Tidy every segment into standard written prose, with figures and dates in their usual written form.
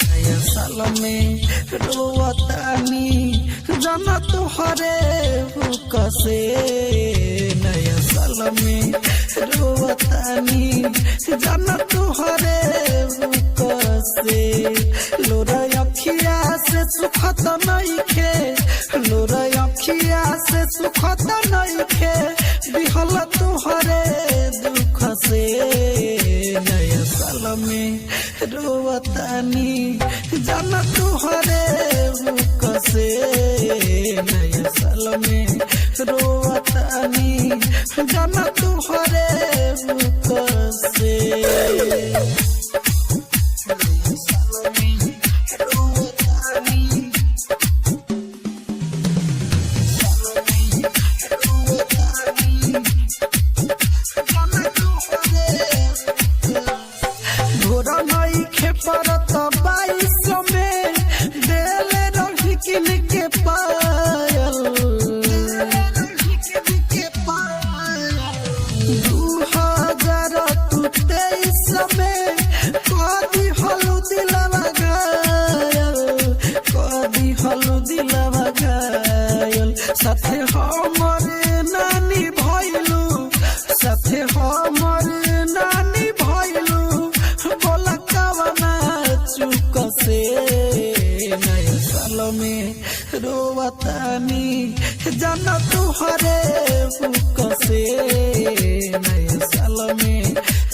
नया साल में रोवतानी जाना तुहरे कसे। नया साल में रोवतानी जाना तुहरे कसे। लोरा अखिया से सुखत नइखे, लोरा अखिया से सुखत नइखे, दिहल तुहरे दुख से। नया साल में रोवतानी जाना तुहरे कसे। नया साल में रोवतानी जाना तुहरे कसे। परत 22 में देले रही किन के पायल। 2023 में कदी हलू दिलवा घायल, कदी हलू दिलवा घायल। साथे हमरे नानी भइलू, साथे हमरे नानी भइलू, बोला कवना चुक से। नया साल में रोवतानी जाना तुहरे कसे। नया साल में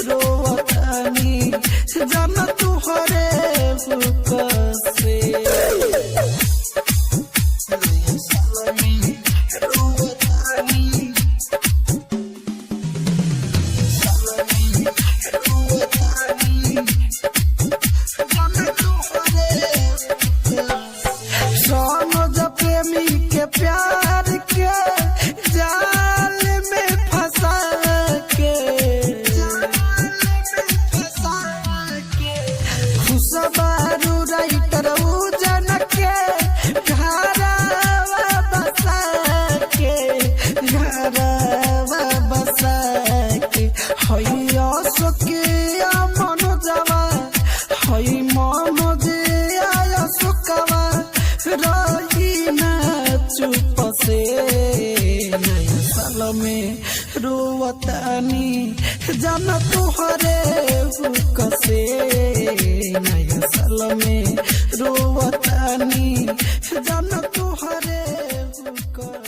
रोवतानी जाना तुहरे कसे। नया साल में रोवतानी प्रेमी के प्यार के जाल में फंसा के। खुशबारू राइटर उजन के घरवा बसा के, घरवा बसा के। हैया सुकिया मनोजवा, है मनोजिया सुकवा, रही ना चुप से। नया साल में रोवतानी जाना तुहरे कसे। नया साल में रोवतानी जाना तुहरे कसे।